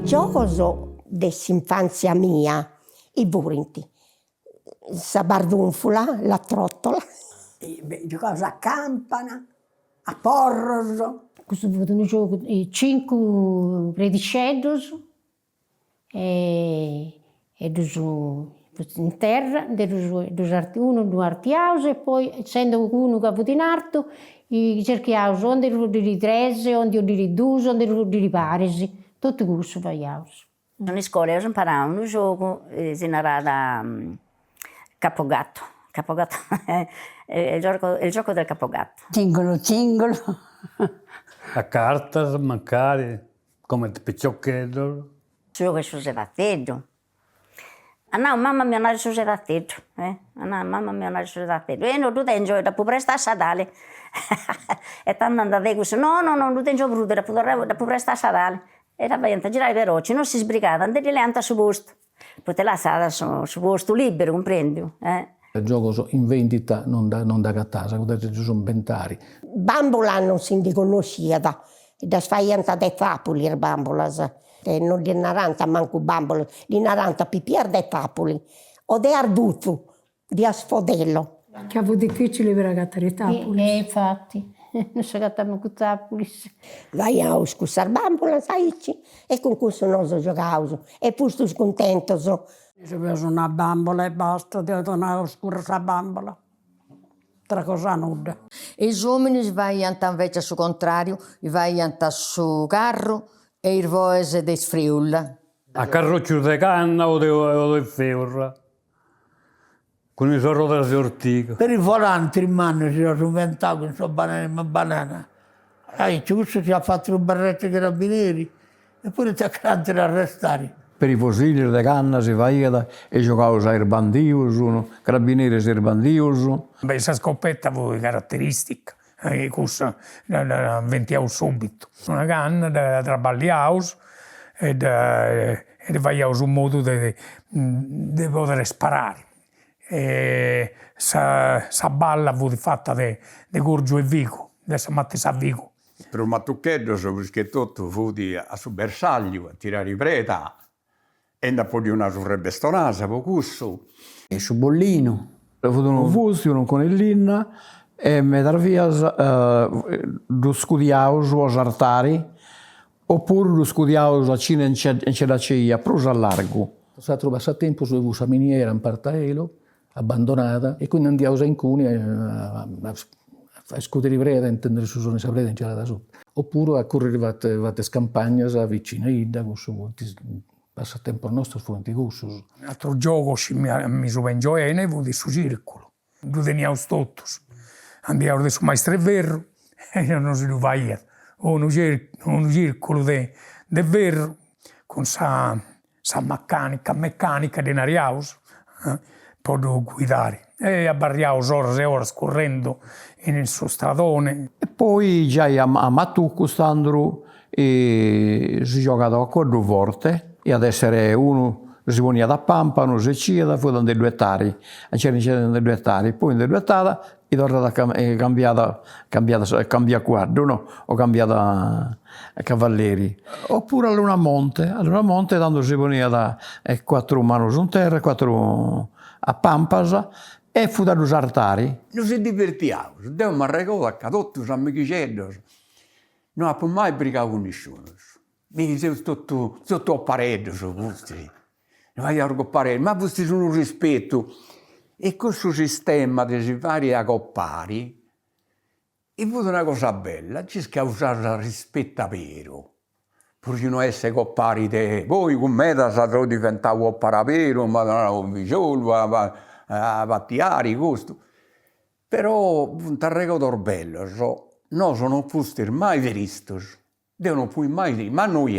Gioco dell'infanzia mia, i burinti, la bardunfula, la trottola. Giocavo a campana, a porros. Questo un gioco di 5 reticelli e in terra, uno due artiaus e poi essendo uno che ha avuto in alto, cerchiamo onde di 3, onde di 2, onde di paresi. Tutto questo facciamo. Na escola eu imparava no jogo, si narrava Capogatto. Capogatto è il gioco del Capogatto. Cingolo, cingolo. A cartas, magari, come il piccioccheddo. Gioco sul sedatteggio. No, mamma mia, non è sul sedatteggio. No, mamma mia, non è sul sedatteggio. E non tu gioco, dopo presto a sadale. E tanto andate così, no, non ti gioco brutto, dopo presto a sadale. E la gente girava veloce, non si sbrigava, andare lì sul posto. Poi te la sada sul posto libero, comprendi? Il gioco in vendita non da casa, ci sono ventari. Bambola non si riconosceva, da sfaianta dei tapoli le bambolas. Non di naranta manco bambola, di naranta pipier dei tapoli. O de arduto, di asfodello. Che ha avuto difficile per ragattare i tapoli. Infatti. Non si agattavano con i tapoli. Vai a scussare bambola, sai? E con questo non si giocava. E poi sto scontento. Se vedo una bambola e basta, devo tornare a scurare la bambola. Tra cosa nuda. E gli uomini vanno invece sul contrario, vanno sul carro e il voce di sfriulla. A carroccio di canna o di ferro, con i sorro della sortica. Per i volanti in mano si sono inventato con questa banana. Questo ci ha fatto un barretto dei carabinieri e poi ti accanto ad arrestare. Per i fucili di canna si faceva e giocava ai bandius, carabinieri si bandius. Questa scoppetta fu caratteristica, questa la inventiamo subito. Una canna da trabagliamo e facciamo un modo di poter sparare. Sa balla fu fatta di Gorgio e Vico, adesso Mattesa a Vico. Per un mattucchetto, perché tutto fu a su bersaglio, a tirare i preta. E dopo di una surrebestonasa, per questo. E su bollino. Ho avuto un fusto, un connellina e mi via lo scudiavo su artari oppure lo scudiavo a cina in c'è la ceia, prusa a largo. Sono trovato a tempo su questa miniera in Partaelo, abbandonata, e quindi andiamo in Cuni a scudere i preti, a intendere su sono saprete in c'era da sotto. Oppure a correre vatte scampagne vicino a Ida, con su passatempo nostro fu anticusso. Un altro gioco mi sono fu di su circolo. Lo teniamo tutto. Andiamo su maestro e verro e non si lo faceva. Un circolo di verro con sa meccanica di nariaus per guidare. E abbarriamo ore e ore scorrendo nel suo stradone. E poi già a Mattucco stando si giocava a 4 volte. E ad essere uno si poneva da pampa, uno si cida, poi da 2 ettari, c'erano 2 ettari, poi in 2 ettari e tornata cambia quadro, no? O cambiata a cavalleri. Oppure all'una monte tanto si poneva da 4 mani su terra, 4 a pampas e fu da 2 altari. Noi si divertiamo, abbiamo arrecato a tutti i amici, non abbiamo mai brigato con nessuno. Mi siamo sotto a pareggio su questi, ma questi sono un rispetto. E questo sistema di si fare a coppari è una cosa bella, ci si causa rispetto vero. Pur non essere coppari te, voi con me da sarò diventato coppara vero, ma non ho a battiare questo. Però un tarregato bello, no sono posti mai visti. Devono poi mai dire, ma noi